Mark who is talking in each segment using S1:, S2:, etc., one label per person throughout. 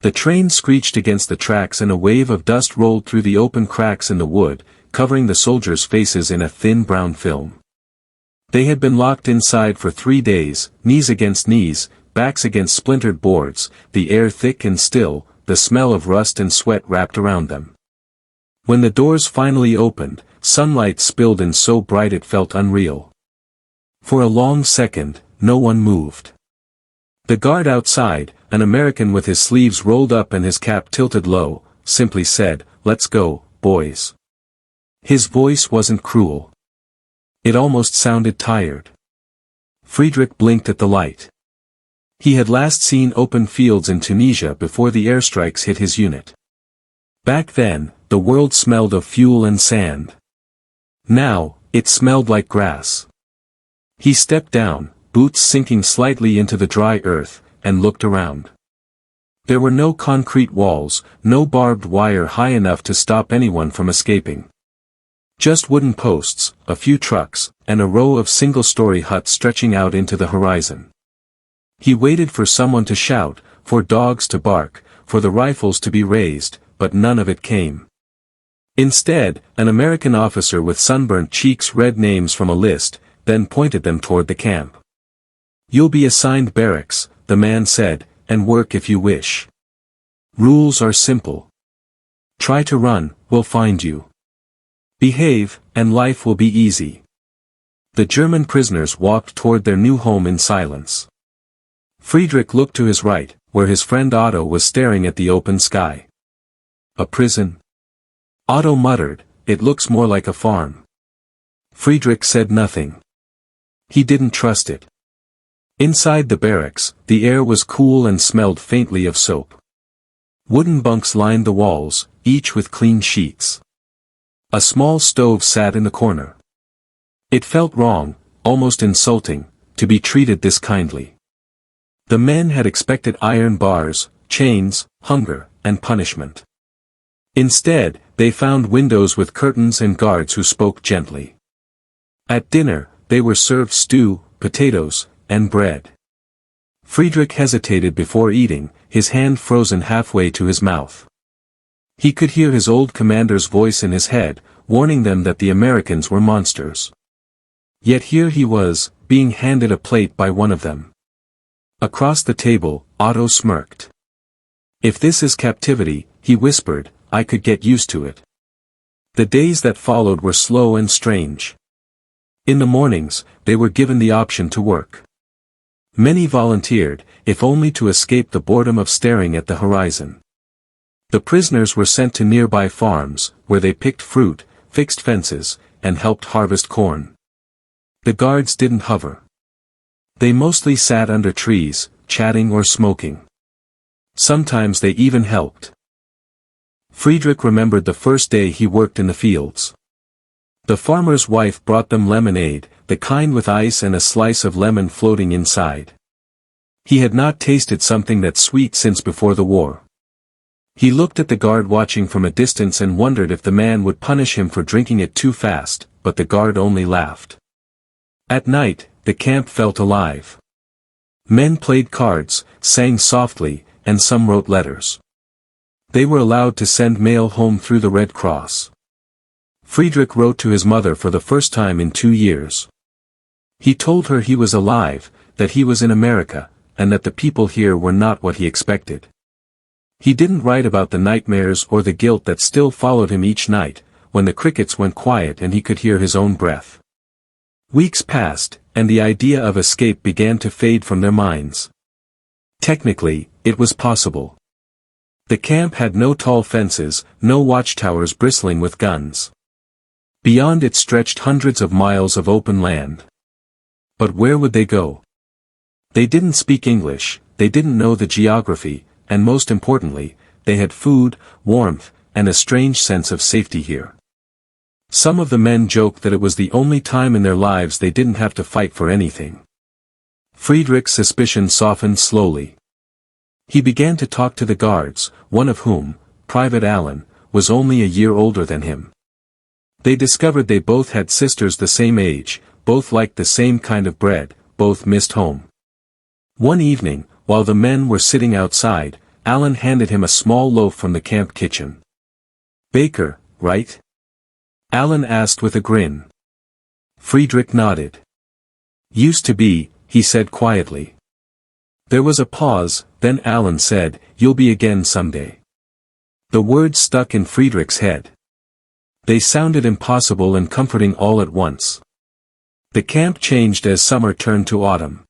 S1: The train screeched against the tracks and a wave of dust rolled through the open cracks in the wood, covering the soldiers' faces in a thin brown film. They had been locked inside for 3 days, knees against knees, backs against splintered boards, the air thick and still, the smell of rust and sweat wrapped around them. When the doors finally opened, sunlight spilled in so bright it felt unreal. For a long second, no one moved. The guard outside, an American with his sleeves rolled up and his cap tilted low, simply said, "Let's go, boys." His voice wasn't cruel. It almost sounded tired. Friedrich blinked at the light. He had last seen open fields in Tunisia before the airstrikes hit his unit. Back then, the world smelled of fuel and sand. Now, it smelled like grass. He stepped down, boots sinking slightly into the dry earth, and looked around. There were no concrete walls, no barbed wire high enough to stop anyone from escaping. Just wooden posts, a few trucks, and a row of single-story huts stretching out into the horizon. He waited for someone to shout, for dogs to bark, for the rifles to be raised, but none of it came. Instead, an American officer with sunburnt cheeks read names from a list, then pointed them toward the camp. "You'll be assigned barracks," the man said, "and work if you wish. Rules are simple. Try to run, we'll find you. Behave, and life will be easy." The German prisoners walked toward their new home in silence. Friedrich looked to his right, where his friend Otto was staring at the open sky. "A prison?" Otto muttered, "It looks more like a farm." Friedrich said nothing. He didn't trust it. Inside the barracks, the air was cool and smelled faintly of soap. Wooden bunks lined the walls, each with clean sheets. A small stove sat in the corner. It felt wrong, almost insulting, to be treated this kindly. The men had expected iron bars, chains, hunger, and punishment. Instead, they found windows with curtains and guards who spoke gently. At dinner, they were served stew, potatoes, and bread. Friedrich hesitated before eating, his hand frozen halfway to his mouth. He could hear his old commander's voice in his head, warning them that the Americans were monsters. Yet here he was, being handed a plate by one of them. Across the table, Otto smirked. "If this is captivity," he whispered, "I could get used to it." The days that followed were slow and strange. In the mornings, they were given the option to work. Many volunteered, if only to escape the boredom of staring at the horizon. The prisoners were sent to nearby farms, where they picked fruit, fixed fences, and helped harvest corn. The guards didn't hover. They mostly sat under trees, chatting or smoking. Sometimes they even helped. Friedrich remembered the first day he worked in the fields. The farmer's wife brought them lemonade, the kind with ice and a slice of lemon floating inside. He had not tasted something that sweet since before the war. He looked at the guard watching from a distance and wondered if the man would punish him for drinking it too fast, but the guard only laughed. At night, the camp felt alive. Men played cards, sang softly, and some wrote letters. They were allowed to send mail home through the Red Cross. Friedrich wrote to his mother for the first time in 2 years. He told her he was alive, that he was in America, and that the people here were not what he expected. He didn't write about the nightmares or the guilt that still followed him each night, when the crickets went quiet and he could hear his own breath. Weeks passed, and the idea of escape began to fade from their minds. Technically, it was possible. The camp had no tall fences, no watchtowers bristling with guns. Beyond it stretched hundreds of miles of open land. But where would they go? They didn't speak English, they didn't know the geography, and most importantly, they had food, warmth, and a strange sense of safety here. Some of the men joked that it was the only time in their lives they didn't have to fight for anything. Friedrich's suspicion softened slowly. He began to talk to the guards, one of whom, Private Allen, was only a year older than him. They discovered they both had sisters the same age, both liked the same kind of bread, both missed home. One evening, while the men were sitting outside, Alan handed him a small loaf from the camp kitchen. "Baker, right?" Alan asked with a grin. Friedrich nodded. "Used to be," he said quietly. There was a pause, then Alan said, "You'll be again someday." The words stuck in Friedrich's head. They sounded impossible and comforting all at once. The camp changed as summer turned to autumn.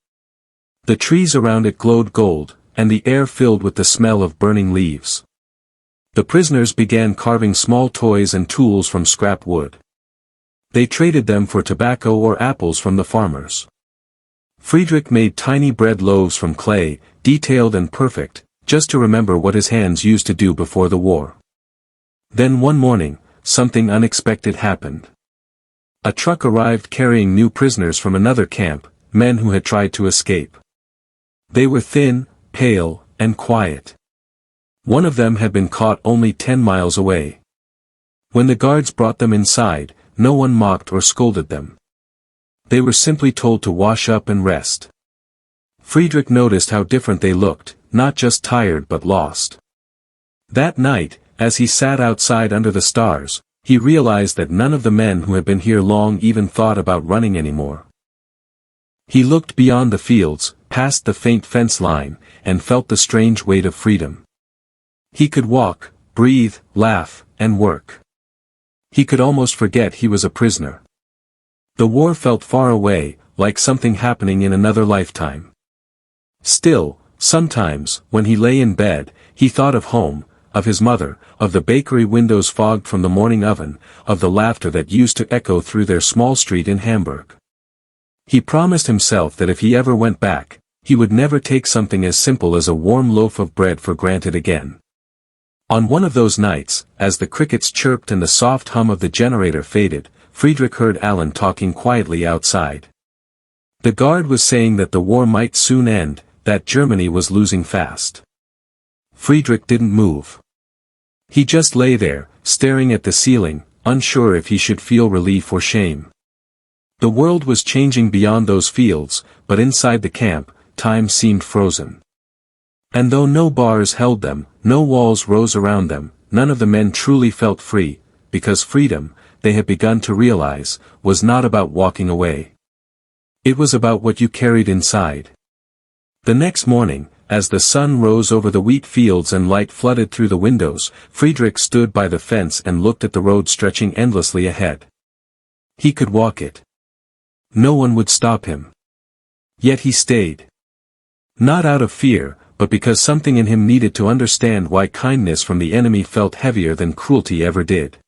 S1: The trees around it glowed gold, and the air filled with the smell of burning leaves. The prisoners began carving small toys and tools from scrap wood. They traded them for tobacco or apples from the farmers. Friedrich made tiny bread loaves from clay, detailed and perfect, just to remember what his hands used to do before the war. Then one morning, something unexpected happened. A truck arrived carrying new prisoners from another camp, men who had tried to escape. They were thin, pale, and quiet. One of them had been caught only 10 miles away. When the guards brought them inside, no one mocked or scolded them. They were simply told to wash up and rest. Friedrich noticed how different they looked, not just tired but lost. That night, as he sat outside under the stars, he realized that none of the men who had been here long even thought about running anymore. He looked beyond the fields, past the faint fence line, and felt the strange weight of freedom. He could walk, breathe, laugh, and work. He could almost forget he was a prisoner. The war felt far away, like something happening in another lifetime. Still, sometimes, when he lay in bed, he thought of home, of his mother, of the bakery windows fogged from the morning oven, of the laughter that used to echo through their small street in Hamburg. He promised himself that if he ever went back, he would never take something as simple as a warm loaf of bread for granted again. On one of those nights, as the crickets chirped and the soft hum of the generator faded, Friedrich heard Alan talking quietly outside. The guard was saying that the war might soon end, that Germany was losing fast. Friedrich didn't move. He just lay there, staring at the ceiling, unsure if he should feel relief or shame. The world was changing beyond those fields, but inside the camp, time seemed frozen. And though no bars held them, no walls rose around them, none of the men truly felt free, because freedom, they had begun to realize, was not about walking away. It was about what you carried inside. The next morning, as the sun rose over the wheat fields and light flooded through the windows, Friedrich stood by the fence and looked at the road stretching endlessly ahead. He could walk it. No one would stop him. Yet he stayed. Not out of fear, but because something in him needed to understand why kindness from the enemy felt heavier than cruelty ever did.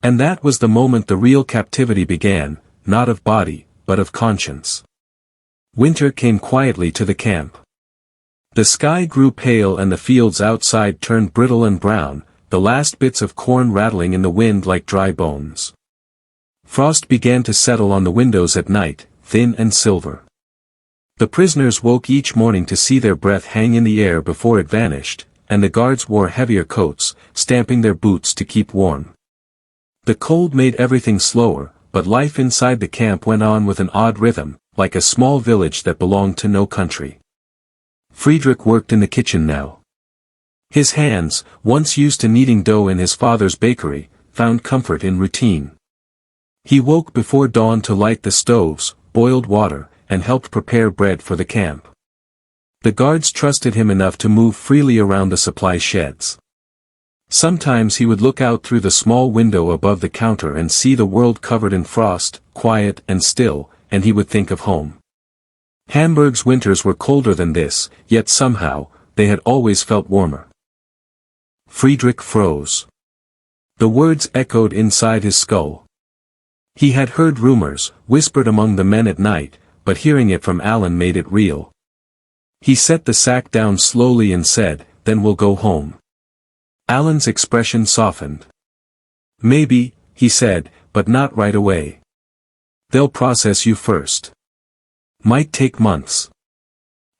S1: And that was the moment the real captivity began, not of body, but of conscience. Winter came quietly to the camp. The sky grew pale and the fields outside turned brittle and brown, the last bits of corn rattling in the wind like dry bones. Frost began to settle on the windows at night, thin and silver. The prisoners woke each morning to see their breath hang in the air before it vanished, and the guards wore heavier coats, stamping their boots to keep warm. The cold made everything slower, but life inside the camp went on with an odd rhythm, like a small village that belonged to no country. Friedrich worked in the kitchen now. His hands, once used to kneading dough in his father's bakery, found comfort in routine. He woke before dawn to light the stoves, boiled water, and helped prepare bread for the camp. The guards trusted him enough to move freely around the supply sheds. Sometimes he would look out through the small window above the counter and see the world covered in frost, quiet and still, and he would think of home. Hamburg's winters were colder than this, yet somehow, they had always felt warmer. Friedrich froze. The words echoed inside his skull. He had heard rumors, whispered among the men at night, but hearing it from Alan made it real. He set the sack down slowly and said, "Then we'll go home." Alan's expression softened. "Maybe," he said, "but not right away. They'll process you first. Might take months."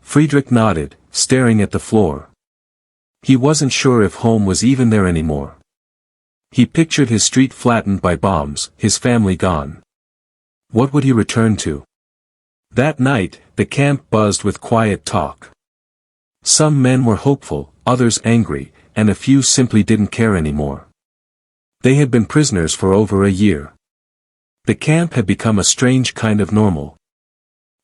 S1: Friedrich nodded, staring at the floor. He wasn't sure if home was even there anymore. He pictured his street flattened by bombs, his family gone. What would he return to? That night, the camp buzzed with quiet talk. Some men were hopeful, others angry, and a few simply didn't care anymore. They had been prisoners for over a year. The camp had become a strange kind of normal.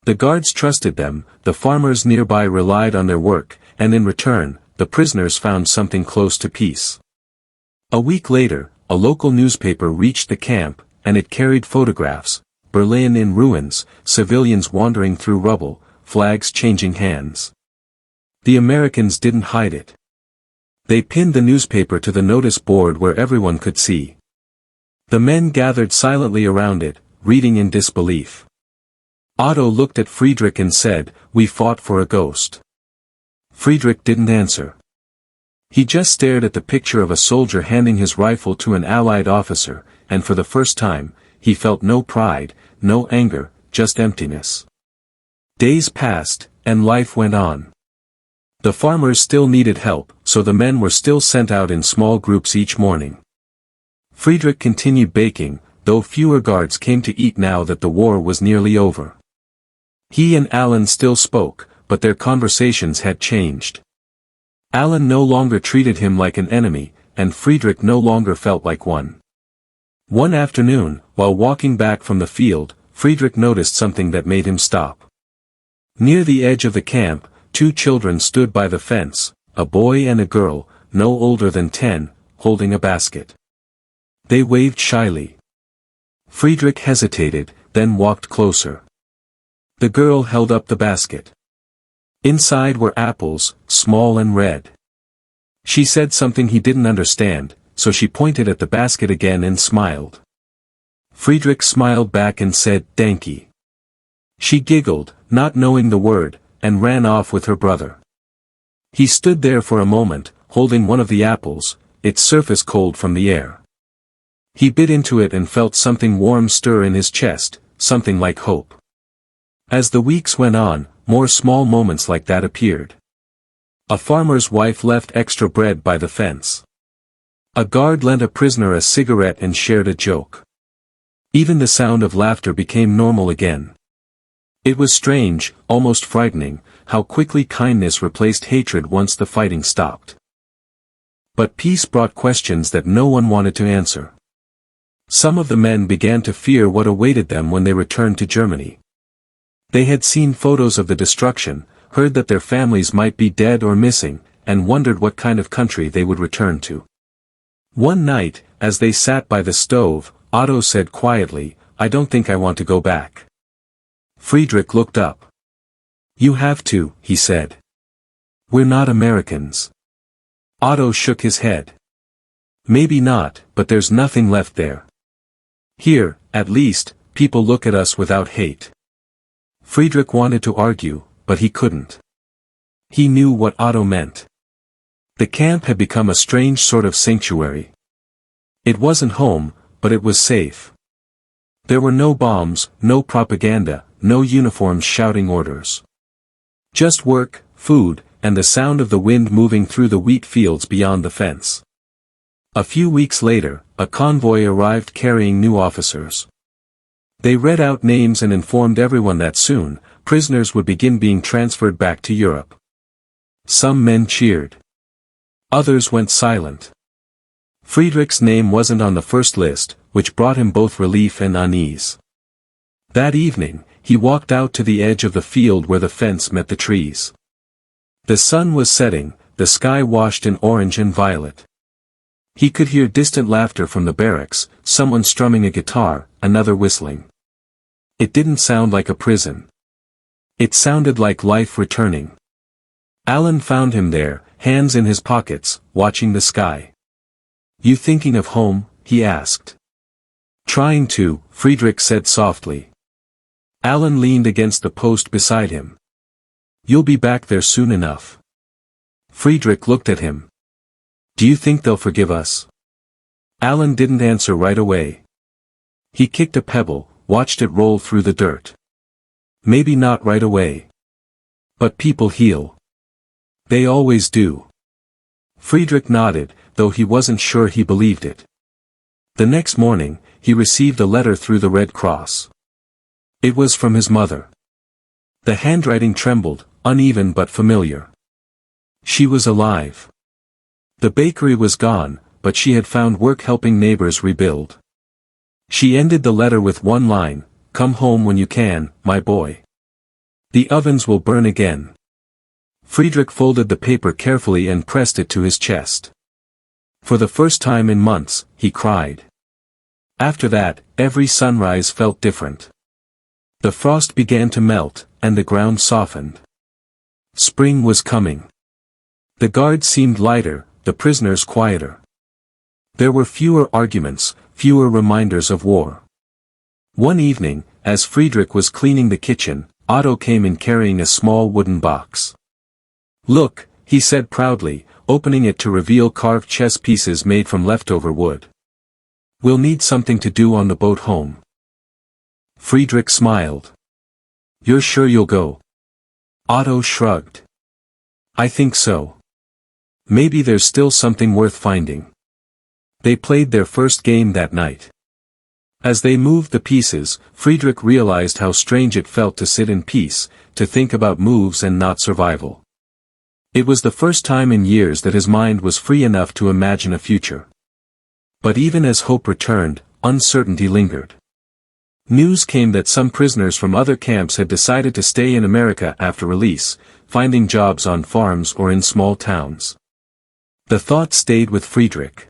S1: The guards trusted them, the farmers nearby relied on their work, and in return, the prisoners found something close to peace. A week later, a local newspaper reached the camp, and it carried photographs: Berlin in ruins, civilians wandering through rubble, flags changing hands. The Americans didn't hide it. They pinned the newspaper to the notice board where everyone could see. The men gathered silently around it, reading in disbelief. Otto looked at Friedrich and said, "We fought for a ghost." Friedrich didn't answer. He just stared at the picture of a soldier handing his rifle to an Allied officer, and for the first time, he felt no pride, no anger, just emptiness. Days passed, and life went on. The farmers still needed help, so the men were still sent out in small groups each morning. Friedrich continued baking, though fewer guards came to eat now that the war was nearly over. He and Alan still spoke, but their conversations had changed. Alan no longer treated him like an enemy, and Friedrich no longer felt like one. One afternoon, while walking back from the field, Friedrich noticed something that made him stop. Near the edge of the camp, two children stood by the fence, a boy and a girl, no older than 10, holding a basket. They waved shyly. Friedrich hesitated, then walked closer. The girl held up the basket. Inside were apples, small and red. She said something he didn't understand, so she pointed at the basket again and smiled. Friedrich smiled back and said, "Danke." She giggled, not knowing the word, and ran off with her brother. He stood there for a moment, holding one of the apples, its surface cold from the air. He bit into it and felt something warm stir in his chest, something like hope. As the weeks went on, more small moments like that appeared. A farmer's wife left extra bread by the fence. A guard lent a prisoner a cigarette and shared a joke. Even the sound of laughter became normal again. It was strange, almost frightening, how quickly kindness replaced hatred once the fighting stopped. But peace brought questions that no one wanted to answer. Some of the men began to fear what awaited them when they returned to Germany. They had seen photos of the destruction, heard that their families might be dead or missing, and wondered what kind of country they would return to. One night, as they sat by the stove, Otto said quietly, "I don't think I want to go back." Friedrich looked up. "You have to," he said. "We're not Americans." Otto shook his head. "Maybe not, but there's nothing left there. Here, at least, people look at us without hate." Friedrich wanted to argue, but he couldn't. He knew what Otto meant. The camp had become a strange sort of sanctuary. It wasn't home, but it was safe. There were no bombs, no propaganda, no uniforms shouting orders. Just work, food, and the sound of the wind moving through the wheat fields beyond the fence. A few weeks later, a convoy arrived carrying new officers. They read out names and informed everyone that soon, prisoners would begin being transferred back to Europe. Some men cheered. Others went silent. Friedrich's name wasn't on the first list, which brought him both relief and unease. That evening, he walked out to the edge of the field where the fence met the trees. The sun was setting, the sky washed in orange and violet. He could hear distant laughter from the barracks, someone strumming a guitar, another whistling. It didn't sound like a prison. It sounded like life returning. Alan found him there, hands in his pockets, watching the sky. "You thinking of home?" he asked. "Trying to," Friedrich said softly. Alan leaned against the post beside him. "You'll be back there soon enough." Friedrich looked at him. "Do you think they'll forgive us?" Alan didn't answer right away. He kicked a pebble, watched it roll through the dirt. "Maybe not right away. But people heal. They always do." Friedrich nodded, though he wasn't sure he believed it. The next morning, he received a letter through the Red Cross. It was from his mother. The handwriting trembled, uneven but familiar. She was alive. The bakery was gone, but she had found work helping neighbors rebuild. She ended the letter with one line, "Come home when you can, my boy. The ovens will burn again." Friedrich folded the paper carefully and pressed it to his chest. For the first time in months, he cried. After that, every sunrise felt different. The frost began to melt, and the ground softened. Spring was coming. The guards seemed lighter, the prisoners quieter. There were fewer arguments, fewer reminders of war. One evening, as Friedrich was cleaning the kitchen, Otto came in carrying a small wooden box. "Look," he said proudly, opening it to reveal carved chess pieces made from leftover wood. "We'll need something to do on the boat home." Friedrich smiled. "You're sure you'll go?" Otto shrugged. "I think so. Maybe there's still something worth finding." They played their first game that night. As they moved the pieces, Friedrich realized how strange it felt to sit in peace, to think about moves and not survival. It was the first time in years that his mind was free enough to imagine a future. But even as hope returned, uncertainty lingered. News came that some prisoners from other camps had decided to stay in America after release, finding jobs on farms or in small towns. The thought stayed with Friedrich.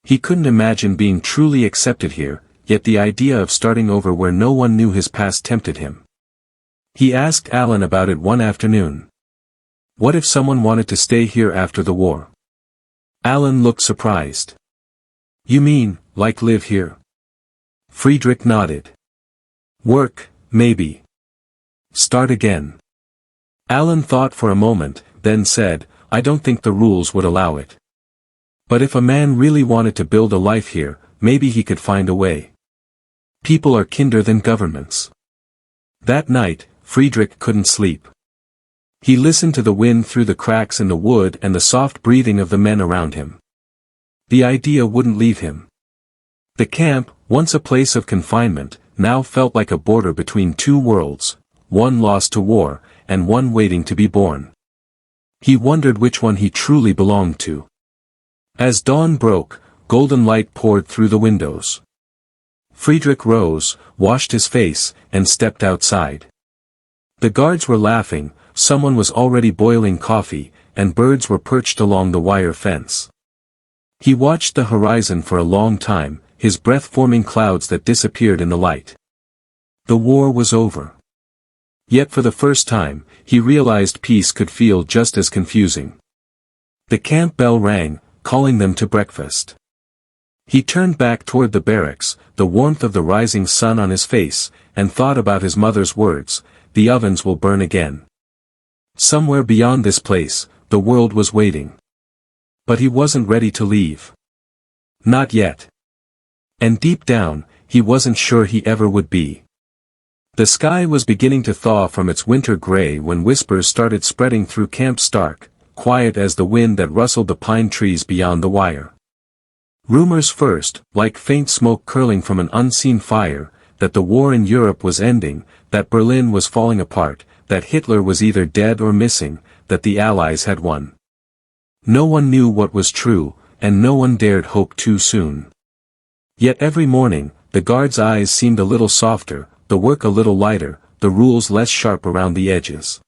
S1: He couldn't imagine being truly accepted here, yet the idea of starting over where no one knew his past tempted him. He asked Alan about it one afternoon. What if someone wanted to stay here after the war? Alan looked surprised. "You mean, like live here?" Friedrich nodded. "Work, maybe. Start again." Alan thought for a moment, then said, "I don't think the rules would allow it. But if a man really wanted to build a life here, maybe he could find a way. People are kinder than governments." That night, Friedrich couldn't sleep. He listened to the wind through the cracks in the wood and the soft breathing of the men around him. The idea wouldn't leave him. The camp, once a place of confinement, now felt like a border between two worlds, one lost to war, and one waiting to be born. He wondered which one he truly belonged to. As dawn broke, golden light poured through the windows. Friedrich rose, washed his face, and stepped outside. The guards were laughing, someone was already boiling coffee, and birds were perched along the wire fence. He watched the horizon for a long time, his breath forming clouds that disappeared in the light. The war was over. Yet for the first time, he realized peace could feel just as confusing. The camp bell rang, calling them to breakfast. He turned back toward the barracks, the warmth of the rising sun on his face, and thought about his mother's words, "The ovens will burn again." Somewhere beyond this place, the world was waiting. But he wasn't ready to leave. Not yet. And deep down, he wasn't sure he ever would be. The sky was beginning to thaw from its winter gray when whispers started spreading through Camp Stark, quiet as the wind that rustled the pine trees beyond the wire. Rumors first, like faint smoke curling from an unseen fire, that the war in Europe was ending, that Berlin was falling apart, that Hitler was either dead or missing, that the Allies had won. No one knew what was true, and no one dared hope too soon. Yet every morning, the guards' eyes seemed a little softer, the work a little lighter, the rules less sharp around the edges.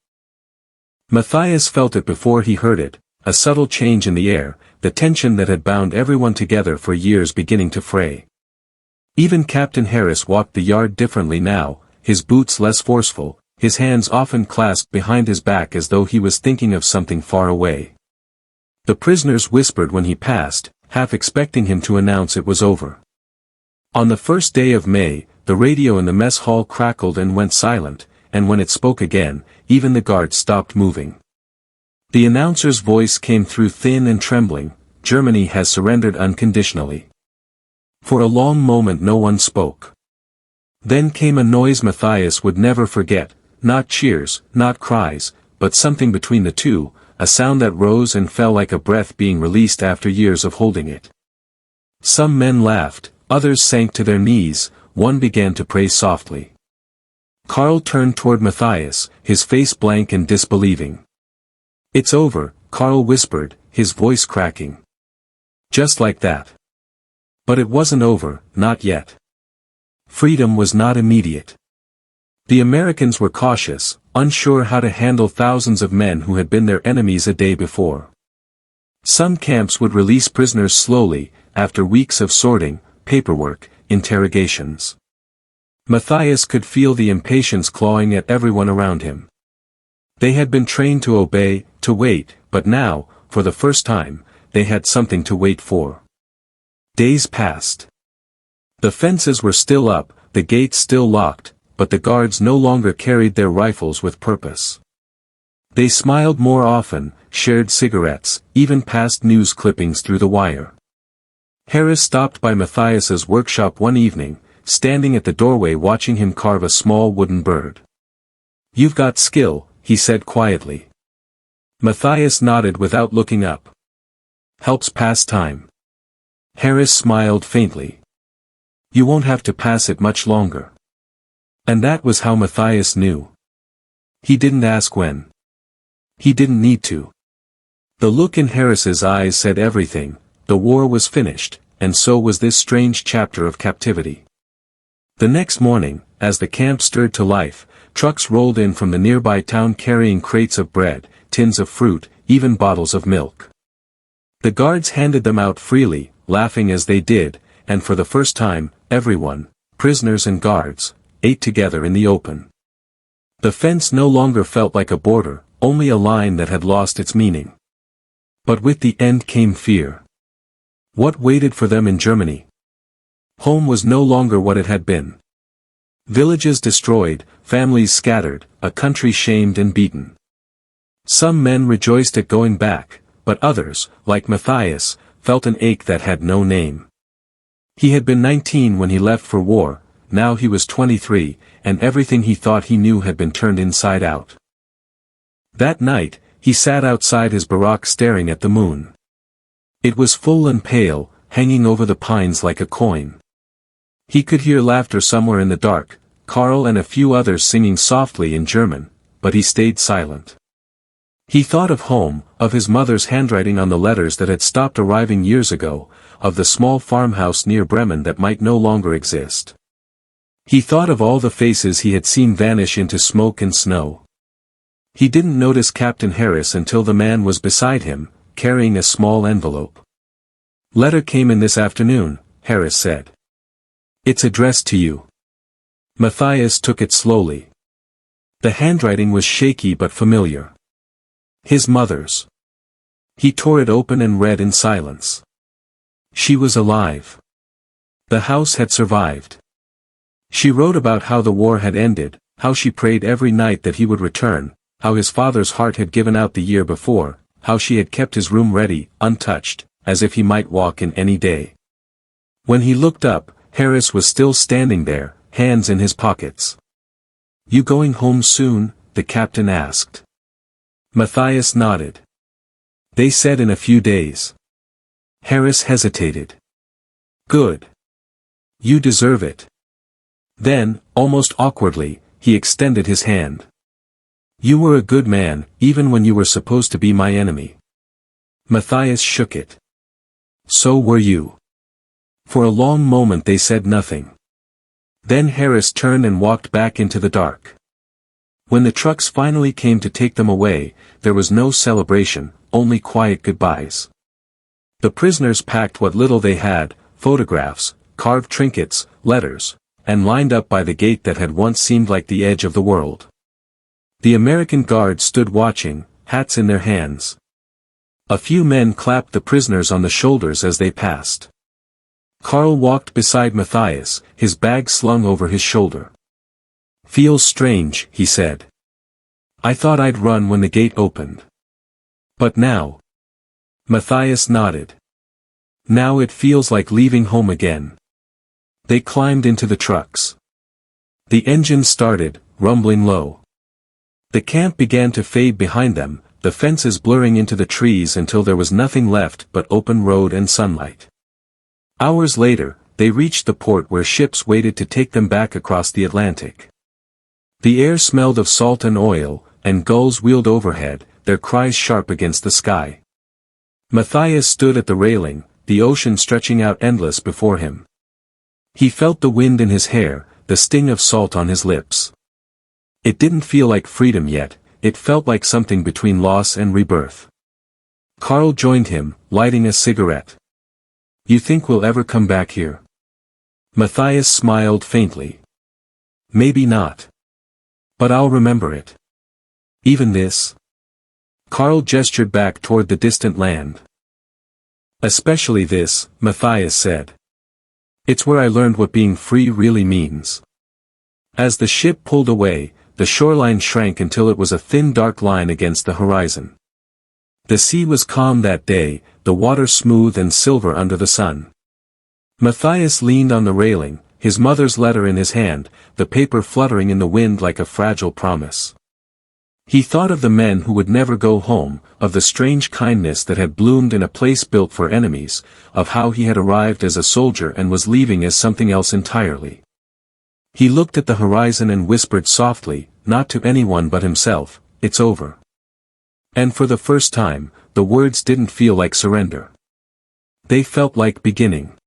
S1: Matthias felt it before he heard it, a subtle change in the air, the tension that had bound everyone together for years beginning to fray. Even Captain Harris walked the yard differently now, his boots less forceful, his hands often clasped behind his back as though he was thinking of something far away. The prisoners whispered when he passed, half expecting him to announce it was over. On the first day of May, the radio in the mess hall crackled and went silent, and when it spoke again, even the guards stopped moving. The announcer's voice came through thin and trembling, "Germany has surrendered unconditionally." For a long moment no one spoke. Then came a noise Matthias would never forget, not cheers, not cries, but something between the two, a sound that rose and fell like a breath being released after years of holding it. Some men laughed, others sank to their knees, one began to pray softly. Karl turned toward Matthias, his face blank and disbelieving. "It's over," Karl whispered, his voice cracking. Just like that. But it wasn't over, not yet. Freedom was not immediate. The Americans were cautious, unsure how to handle thousands of men who had been their enemies a day before. Some camps would release prisoners slowly, after weeks of sorting, paperwork, interrogations. Matthias could feel the impatience clawing at everyone around him. They had been trained to obey, to wait, but now, for the first time, they had something to wait for. Days passed. The fences were still up, the gates still locked, but the guards no longer carried their rifles with purpose. They smiled more often, shared cigarettes, even passed news clippings through the wire. Harris stopped by Matthias's workshop one evening, standing at the doorway watching him carve a small wooden bird. "You've got skill," he said quietly. Matthias nodded without looking up. "Helps pass time." Harris smiled faintly. "You won't have to pass it much longer." And that was how Matthias knew. He didn't ask when. He didn't need to. The look in Harris's eyes said everything. The war was finished, and so was this strange chapter of captivity. The next morning, as the camp stirred to life, trucks rolled in from the nearby town carrying crates of bread, tins of fruit, even bottles of milk. The guards handed them out freely, laughing as they did, and for the first time, everyone, prisoners and guards, ate together in the open. The fence no longer felt like a border, only a line that had lost its meaning. But with the end came fear. What waited for them in Germany? Home was no longer what it had been. Villages destroyed, families scattered, a country shamed and beaten. Some men rejoiced at going back, but others, like Matthias, felt an ache that had no name. He had been 19 when he left for war, now he was 23, and everything he thought he knew had been turned inside out. That night, he sat outside his barack staring at the moon. It was full and pale, hanging over the pines like a coin. He could hear laughter somewhere in the dark, Karl and a few others singing softly in German, but he stayed silent. He thought of home, of his mother's handwriting on the letters that had stopped arriving years ago, of the small farmhouse near Bremen that might no longer exist. He thought of all the faces he had seen vanish into smoke and snow. He didn't notice Captain Harris until the man was beside him, carrying a small envelope. "Letter came in this afternoon," Harris said. "It's addressed to you." Matthias took it slowly. The handwriting was shaky but familiar. His mother's. He tore it open and read in silence. She was alive. The house had survived. She wrote about how the war had ended, how she prayed every night that he would return, how his father's heart had given out the year before, how she had kept his room ready, untouched, as if he might walk in any day. When he looked up, Harris was still standing there, hands in his pockets. "You going home soon?" the captain asked. Matthias nodded. "They said in a few days." Harris hesitated. "Good. You deserve it." Then, almost awkwardly, he extended his hand. "You were a good man, even when you were supposed to be my enemy." Matthias shook it. "So were you." For a long moment they said nothing. Then Harris turned and walked back into the dark. When the trucks finally came to take them away, there was no celebration, only quiet goodbyes. The prisoners packed what little they had, photographs, carved trinkets, letters, and lined up by the gate that had once seemed like the edge of the world. The American guards stood watching, hats in their hands. A few men clapped the prisoners on the shoulders as they passed. Karl walked beside Matthias, his bag slung over his shoulder. "Feels strange," he said. "I thought I'd run when the gate opened. But now..." Matthias nodded. "Now it feels like leaving home again." They climbed into the trucks. The engine started, rumbling low. The camp began to fade behind them, the fences blurring into the trees until there was nothing left but open road and sunlight. Hours later, they reached the port where ships waited to take them back across the Atlantic. The air smelled of salt and oil, and gulls wheeled overhead, their cries sharp against the sky. Matthias stood at the railing, the ocean stretching out endless before him. He felt the wind in his hair, the sting of salt on his lips. It didn't feel like freedom yet, it felt like something between loss and rebirth. Carl joined him, lighting a cigarette. "You think we'll ever come back here?" Matthias smiled faintly. "Maybe not. But I'll remember it. Even this?" Carl gestured back toward the distant land. "Especially this," Matthias said. "It's where I learned what being free really means." As the ship pulled away, the shoreline shrank until it was a thin dark line against the horizon. The sea was calm that day, the water smooth and silver under the sun. Matthias leaned on the railing, his mother's letter in his hand, the paper fluttering in the wind like a fragile promise. He thought of the men who would never go home, of the strange kindness that had bloomed in a place built for enemies, of how he had arrived as a soldier and was leaving as something else entirely. He looked at the horizon and whispered softly, not to anyone but himself, "It's over." And for the first time, the words didn't feel like surrender. They felt like beginning.